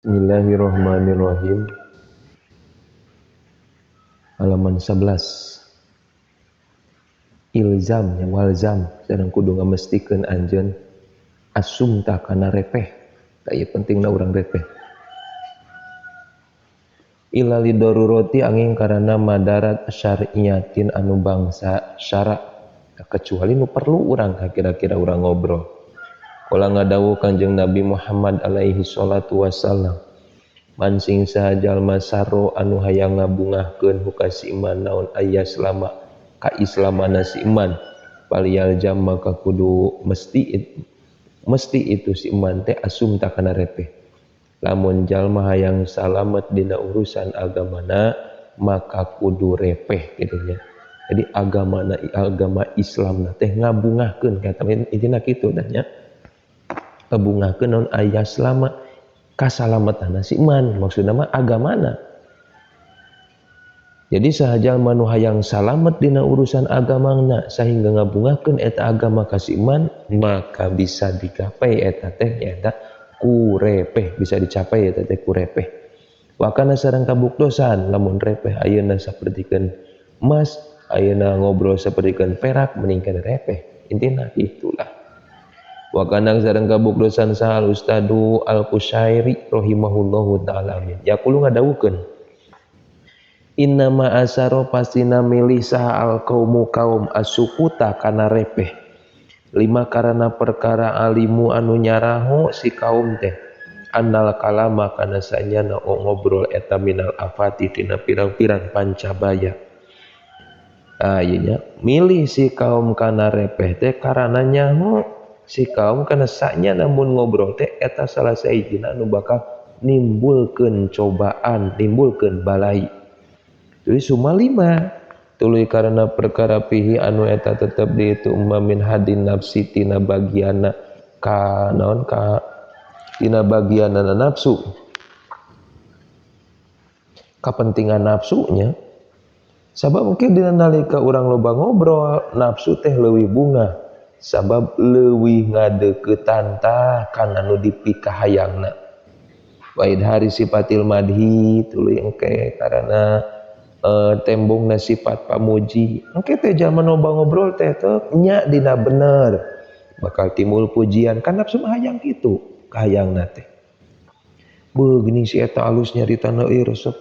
Bismillahirrahmanirrahim. Halaman 11. Ilzam yang walzam sareng kudu ngamestikeun anjeun asumta kana repeh. Da ieu pentingna urang repeh. Ila lidarurati angin karana madarat syar'iyatin anu bangsa syara, kecuali nu perlu urang kira-kira urang ngobrol. Kala ngadawuh Kanjeng Nabi Muhammad alaihi salatu wasallam, man sing saha jalma saro anu hayang ngabungahkeun huka si iman naon aya selama ka islamana si iman, paliyal jam maka kudu mesti itu si iman teh asumta kana repeh. Lamun jalma hayang salamet dina urusan agamana maka kudu repeh gitu nya. Jadi agama Islam teh ngabungahkeun kata intina kitu dah nya. Ngabungahkeun naon aya selama kasalametan si iman, maksudna mah agamana. Jadi sahaja manu hayang salamet dina urusan agamana sehingga ngabungahkeun eta agama ka si iman, maka bisa digapai eta teh nyaeta ku repeh, bisa dicapai eta teh ku repeh. Wa kana sareng kabuktosan lamun repeh ayeuna sapertikeun emas, ayeuna ngobrol sapertikeun perak meningkat repeh. Intina itulah. Wa kana sareng kabuktosan sahal Ustadu Al-Qusyairi rahimahullahu taala amin. Yaqulu ngadawukeun, inna ma asaro pastina milih saha al-qaumu kaum asukuta kana repeh. Lima karana perkara alimu anu nyaraho si kaum teh annal kalama kana sanyana ngobrol eta minal afati tina pirang-pirang pancabaya. Ieu milih si kaum kana repeh teh karana nyaho si kaum kana sanyana mun ngobrol teh eta salah sahijina anu bakal nimbulkeun cobaan, nimbulkeun balai. Jadi suma 5 tuluy karena perkara pihi anu eta tetep di itu min hadin nafsi tina bagiana ka naon ka tina bagianana nafsu, kepentingan nafsunya. Sabab mungkin dina nalika urang loba ngobrol nafsu teh leuwih bunga, sabab leuwih ngadeuketan tah kana nu dipikahayangna. Wa idhari sifatil madhi tuluy engke karena tembongna sifat pamuji. Engke teh jalma loba ngobrol teh nya dina bener bakal timbul pujian kan nafsu hayang kitu kahayangna teh. Beuh geuning si eta alus nyaritana resep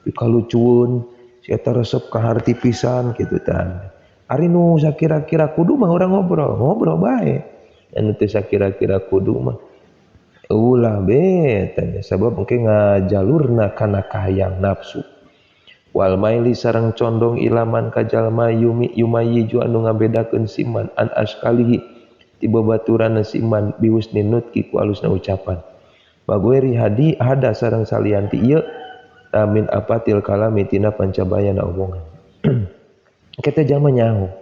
pikalucueun, si eta resep kaharti pisan kitu tah. Ari nu sakira-kira kudu mah urang ngobrol bae. Anu teu sakira-kira kudu mah ulah bete sabab engke ngajalurna kana kahayang nafsu. Wal maili sareng condong ilaman ka jalma yumayiju anu ngabedakeun siman an askalihi ti babaturan siman biusni nutki ku alusna ucapan. Bagueri hada sareng salianti ieu min apatil kalami tina pancabayana omongan. Kita jalma nyaho.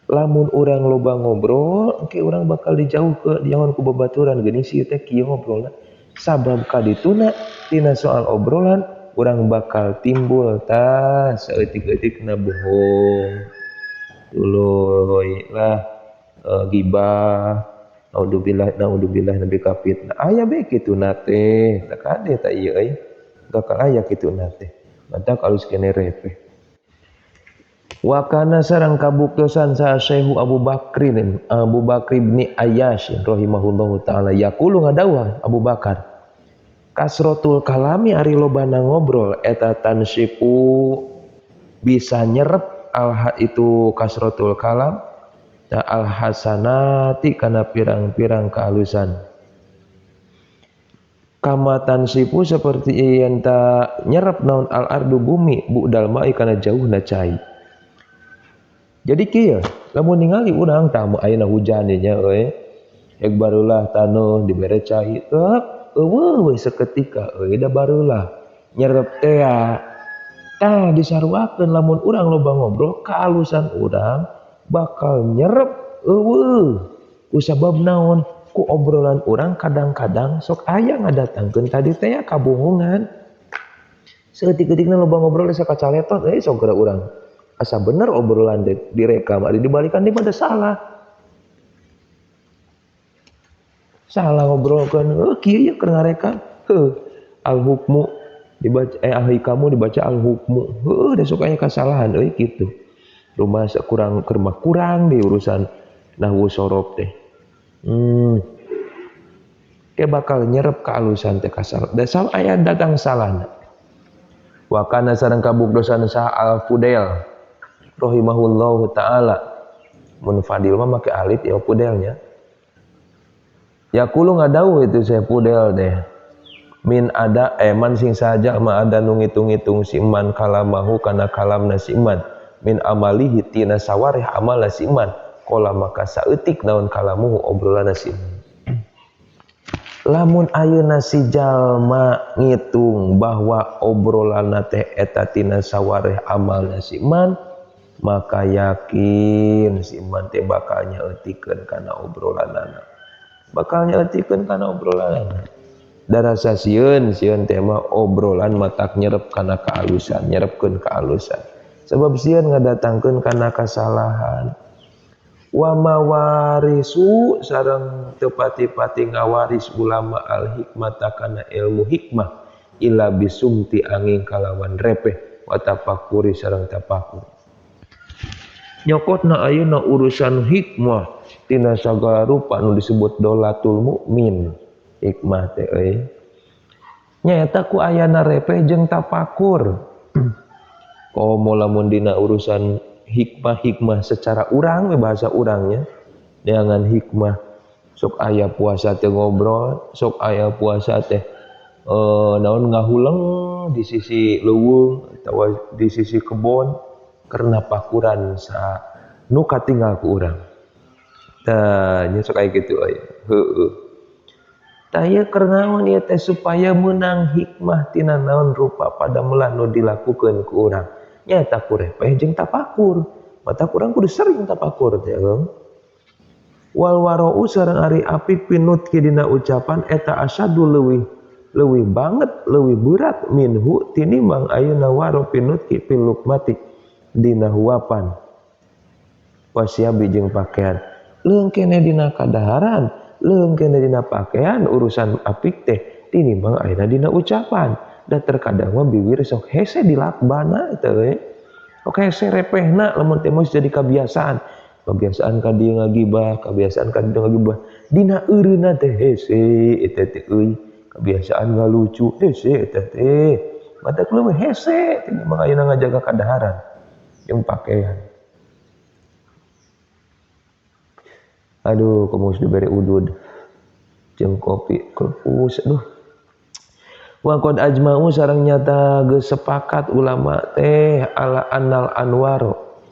Lamun urang loba ngobrol, engke urang bakal dijauh ke jangan ku babaturan geuning si teh kieu ngobrolna. Sabab kadituna tina soal obrolan urang bakal timbul tah saeutik-eutikna bohong, tuluy lah gibah, naudzubillah nabi kafitna. Aya bae kituna teh, tak ade ta ieu euy. Bakal aya kituna teh. Mantak alus kene repeh. Wa kana sareng kabuktosan sa Syekh Abu Bakr bin Ayyash rahimahullahu taala yaqulu ngadawah Abu Bakar, kasrotul kalami ari lobana ngobrol eta tansipu bisa nyerep itu kasrotul kalam ta al hasanati kana pirang-pirang kehalusan. Kama tansipu seperti enta nyerep naon al ardu bumi budal mai kana jauhna cai. Jadi kieu lamun ningali urang tamu ayeuna hujan nya euy ek barulah tanuh dibere cai eueuh we saketika euy da barulah nyerep teh tah disaruakeun lamun urang loba ngobrol kaalusan urang bakal nyerep eueuh kusabab naon ku obrolan urang kadang-kadang sok aya ngadatangkeun tadi teh kabohongan. Saeutik-eutikna loba ngobrol desa kacaletot sok geura urang asa bener obrolan direkam ari dibalikan di mana salah ngobrolkeun kieu keur ngarekam al-hukmu dibaca al-hikamu dibaca al-hukmu. Heuh da sukanya kasalahan euy kitu. Rumah kurang di urusan nahwu sorof teh. Dia bakal nyerep kealusan teh kasal. Da aya datang salahna. Wa kana sareng kabukdosan sah al-Fudail rahimahullahu taala. Mun Fadil mah make alif ya Fudailnya. Yaqulu ngadauh itu saya Fudail deh. Min ada man sing saja ma ada nu ngitung-ngitung si iman kalamahu kana kalamna si iman min amalihi tina sawarih amal si iman qala maka saeutik naon kalamuhu obrolan si iman. Lamun ayeuna si jalma ngitung bahwa obrolanna teh eta tina sawarih amal si iman maka yakin si iman teh bakal nyaeutikeun kana obrolanana. Bakal nyaeutikeun kana obrolanana. Darasa sieun teh mah obrolan matak nyerep kana kealusan, nyerepkeun kealusan. Sebab sieun ngadatangkeun kana kasalahan. Wa mawarisu sareng teu pati-pati ngawaris ulama al hikmata kana ilmu hikmah illa bisumti angin kalawan repeh wa tafakuri sareng tafakur. Nyokotna ayeuna urusan hikmah tina sagala rupa nu disebut dolatul mukmin. Hikmah teh euy nyaeta ku ayana repeh jeung tafakur. Komo lamun dina urusan hikmah secara urang we bahasa urangnya dengan hikmah sok aya puasa teh ngobrol, sok aya puasa teh naon ngahuleng di sisi leuweung atawa di sisi kebon karena pakuran sa nu katinggal ku urang. Tah nya sok aya kitu euy. Heueuh. Taya kernaon ieu teh supaya menang hikmah tina naon rupa padamelan nu dilakukeun ku urang. Nyaeta ku repeh jeung tafakur. Mata kurang kudu sering tafakur teh euy. Wal warau sareng ari apik pinut ki dina ucapan eta asyadu leuwih banget leuwih berat minhu tinimbang ayeuna waro pinut ki fil lukmati dina huapan. Wasiabi jeung pakaian. Leung kene dina kadaharan, leung kene dina pakaian urusan apik teh tinimbang ayeuna dina ucapan. Da terkadang mah bibir sok hese dilakbana teh euy. Sok hese repehna lamun teh mah jadi kebiasaan. Kebiasaan ka dieu ngagibah, kebiasaan ka dieu ngagibah. Dina eureuna teh hese eta teh euy. Kebiasaan ngalucu hese eta teh. Matak leuwih hese tinimbang ayeuna ngajaga kadaharan jeung pakaian. Aduh, komo dibere udud jeung kopi kurpus aduh. Wa qad ajma'u sareng nyata geus sepakat ulama teh ala annal anwaro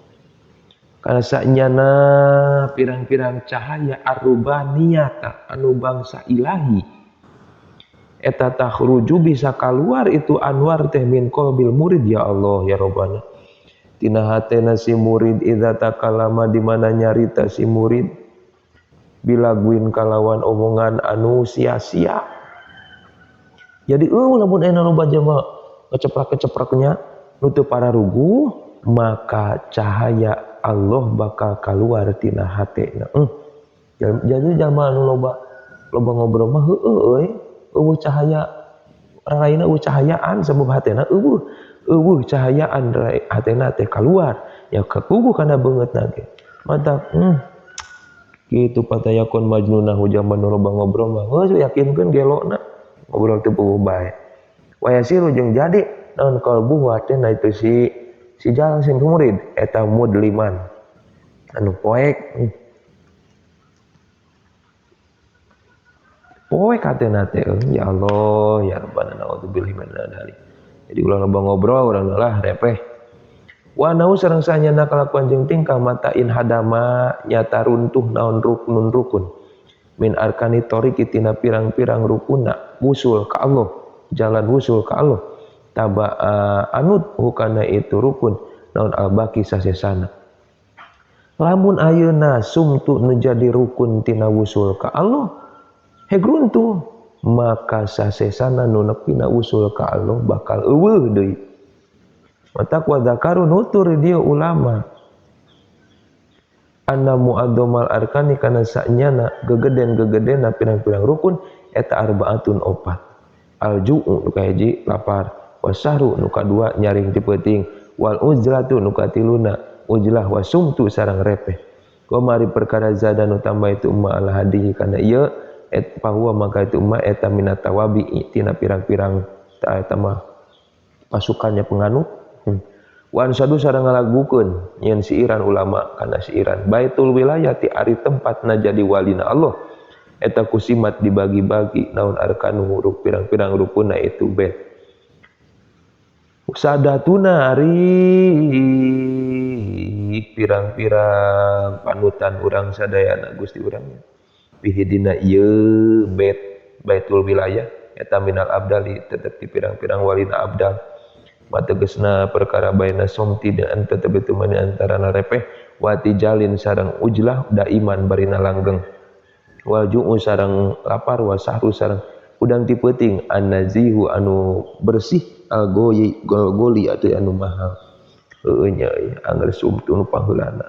kana sanyana pirang-pirang cahaya arrubaniyata anu bangsa ilahi eta takhruju bisa keluar itu anwar teh min qalbil murid ya Allah ya Rabbana tina hatena si murid idza takallama di mana nyarita si murid bilaguin kalawan omongan anu sia-sia. Jadi lamun aya nu baca mah keceprak-kecepraknya nu teu pararugu maka cahaya Allah bakal keluar tina hatena. Jadi jalma anu loba ngobrol mah heueuh eueuh cahaya raraina eueuh cahayaan sabab hatena eueuh cahayaan hatena teh keluar ya kakugu kana beungeutna ge. Mantap kitu patayakon majnunah jaman nu loba ngobrol mah geus yakinkeun gelona ngobrol teu puguh bae. Wayasiru jeung jadi naon kalbu watena itu si jalan si murid eta mudliman anu poek hatena teh ya Allah ya Rabbana naudzubillahi min dzalik. Jadi ulah loba ngobrol urang lah repeh. Wa nau sareng sanyana kalakuan jeung tingkah matain hadama nyata runtuh naon rukun min arkani thoriqi tina pirang-pirang rukunna wusul ka Allah jalan wusul ka Allah taba anut hukana itu rukun naon albaki sasesana. Lamun ayeuna sumtu nu jadi rukun tina wusul ka Allah hegruntuh maka sasesana nu nepina wusul ka Allah bakal eueuh deui. Matak wa dzakaru nutur dia ulama anna muadzamal arkani kana sanyana gegeden-gegedena pirang-pirang rukun eta arbaatun opat. Al-ju'u nu kahiji lapar, wasahru nu kadua nyaring ti peuting, wal uzlatu nu katiluna ujlah, wasumtu sareng repeh. Mari perkara zada nu tambah itu umma al hadihi kana ieu bahwa maka itu umma eta minat tawabi tina pirang-pirang eta mah pasukannya penganut. Wan sadu sareng ngalagukeun nyen siiran ulama kana siiran baitul wilayati ari tempatna jadi walina Allah eta kusimat dibagi-bagi naon arkanu huruf pirang-pirang rukunna itu bait sadatuna ari pirang-pirang panutan urang sadayana Gusti urang bihi dina ieu baitul wilayah eta minal abdali tetep di pirang-pirang walina abdal mategesna perkara baina somti dan tetep itu mani antarana repeh wati jalin sareng ujlah daiman barina langgeng wal ju'u sareng lapar wa sahru sareng udang ti peuting an-nazihu anu bersih al-goli atuh anu mahal heueuh nya angger sumtu nu paheulana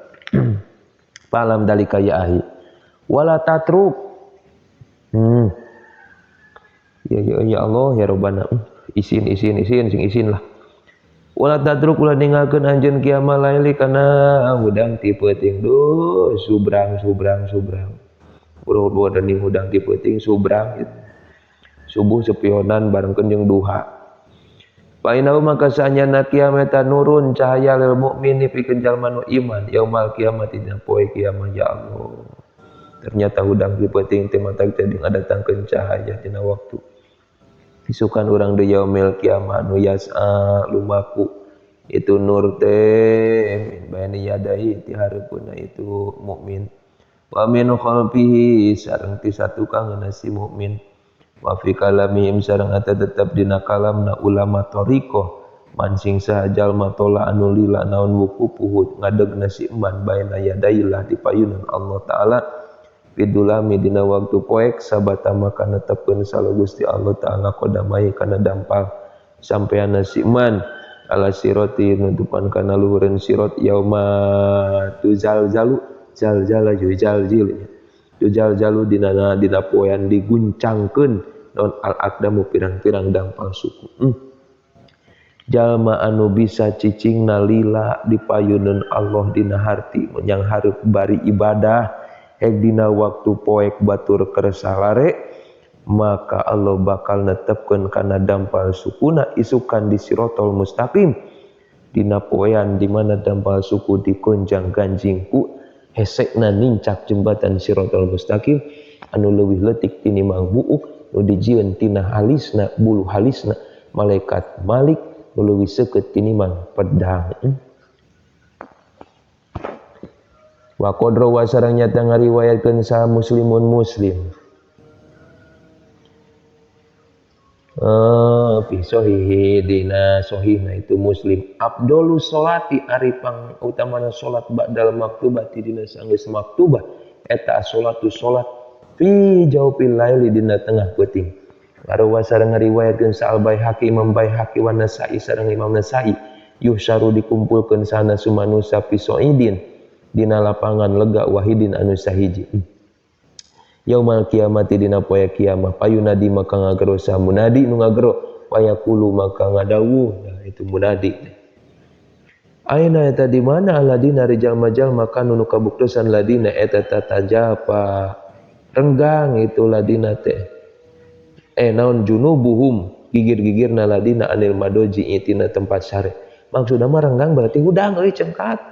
palam dalika ya ahi wala tatruk ya Allah ya Rabbana isin sing isin lah wala tatruk ulah ninggalkeun anjeun kiamal laili kana udang ti peuting duh subrang buru-buru dan hudang ti peuting subrang gitu. Subuh sepionan barengkeun jeung duha. Painau maka sanyana kiamat nurun cahaya lil mukmini pikeun jalma nu iman yaumal kiamat dina poe kiamat ya Allah. Ternyata hudang ti peuting teh mata jadi ngadatangkeun cahaya dina waktu. Isukan urang di yaumil kiamat nu yas'a lumaku itu nur teh bayani yadai ti hareupeuna itu mukmin. Wa min khalfihi sareng ti satukangeuna si mukmin wa fi kalamihim sareng eta tetep dina kalamna ulama thariqah mancing saha jalma tola anu lila naon wuku puhut ngadegna si iman baina yadailah di payunan Allah taala bidulami dina waktu poek sabata maka netepkeun salo Gusti Allah taala qadamai kana dampal sampeana si iman ala sirati nutupan kana luhureun sirat yauma tuzalzalu jaljala jalu dina poean diguncangkeun naon al aqdamu pirang-pirang dampal suku jalma anu bisa cicingna lila di payuneun Allah dina harti menyang hareup bari ibadah hek dina waktu poek batur kersa lare maka Allah bakal netepkeun kana dampal sukuna isukan di sirotol mustaqim dina poean di mana dampal suku dikonjang ganjing ku hesekna nincak jembatan sirotol mustaqim anu leuwih leutik tinimbang buuk nu dijieun tina halisna bulu halisna malaikat Malik nu leuwih seukeut tinimbang pedang. Wa qadra wa sareng nyata ngariwayatkeun sa muslimun muslim fi sahihi dina sahihna itu muslim afdhalus sholati ari pang utamana salat ba'dal maktubati dina sanggeus maktubah eta salatu salat fi jaufil laili dina tengah peuting ngaruwa sareng ngariwayatkeun sa al Baihaqi Imam Baihaqi wa Nasa'i sareng Imam Nasa'i yuhsaru dikumpulkeun sana sumanusa fi soidin dina lapangan lega wahidin anu sahiji yaumal kiamati dina poe kiamah payunadi maka ngagero sa munadi nu ngagero payaqulu maka ngadawuh nah itu munadi aina eta di mana aladina rijal majal maka nu kabuktosan ladina eta tatajapa renggang itu ladina teh naon junubuhum gigir-gigirna ladina anil madoji itina tempat sare maksudna mah renggang berarti hudang euy cengkat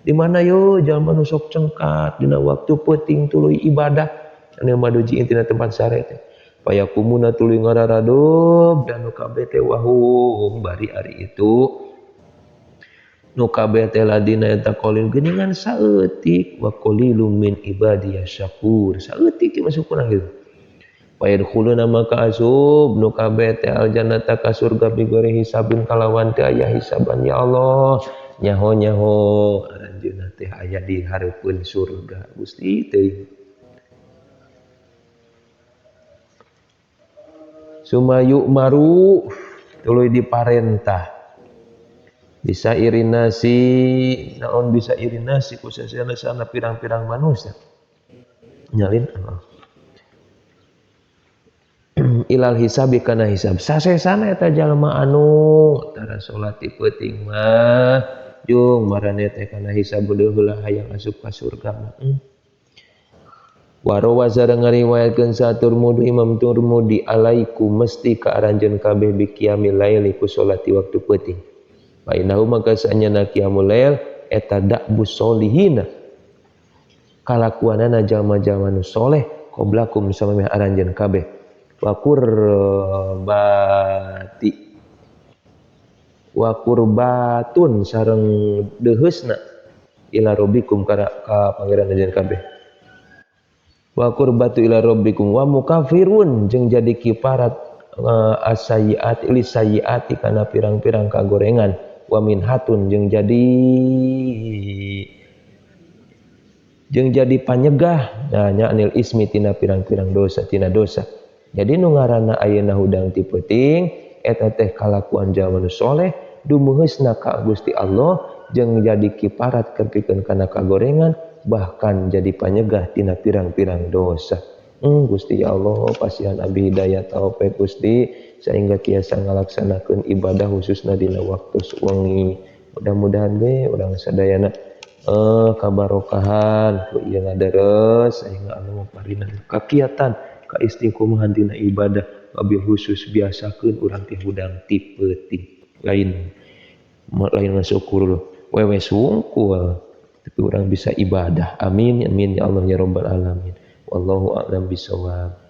di mana yo jalma nu sok cengkat dina waktu peuting tuluy ibadah anil madoji intina tempat sare teh payakumuna tuluy ngararadog dan nu kabeh teh wahum bari ari itu nu kabeh teh ladina eta qalin geuningan saeutik wa qalilum min ibadiyas syakur saeutik ti masukna gitu payadkhuluna maka asub nu kabeh teh aljannata ka surga bigori hisabin kalawan teh aya hisaban ya Allah nyaho anjeunna teh aya di hareupeun surga Gusti teuing sumayu maru tuluy diparentah bisa irinasi naon bisa irinasi ku sasana pirang-pirang manusia nyalin ilal hisabi kana hisab sasesana eta jalma anu tara salat ti peuting mah jeung marane teh kana hisab heula hayang asup ka surga mah. Warawa sareng ngariwayatkeun sa Turmudi Imam Turmudi alaikum mesti ka aranjeun kabeh bi qiyamil laili ku salat di waktu peuting. Fa innahu maka sanyana qiyamul lail eta da'bus solihina kalakuanana jalma-jalma nu soleh qoblakum samemeh aranjeun kabeh. Wa qurbatun sareng deheusna ila rabbikum ka pangeran aranjeun kabeh. Wa qurbatu ila rabbikum wa mukafirun jeung jadi kiparat as-sayyi'at li sayyi'ati kana pirang-pirang kagorengan wa minhatun jeung jadi panyegah nya anil ismi tina pirang-pirang dosa tina dosa. Jadi nu ngaranna ayeuna hudang ti peuting eta teh kalakuan jalma nu saleh dumuheusna ka Gusti Allah jeung jadi kiparat kepikeun kana kagorengan bahkan jadi panyegah tina pirang-pirang dosa. Gusti ya Allah pasihan abdi hidayah taufik Gusti sehingga tiasa ngalaksanakeun ibadah khususna dina waktu wengi. Mudah-mudahan we urang sadayana kabarokahan ku ieu ngaderes sehingga Allah maparingan kakiatan kaistiqomahan dina ibadah wabil khusus biasakeun urang teh hudang ti peuting lain syukur wewe sungkul tapi orang bisa ibadah. Amin amin ya Allah ya rabbal alamin. Wallahu a'lam bishawab.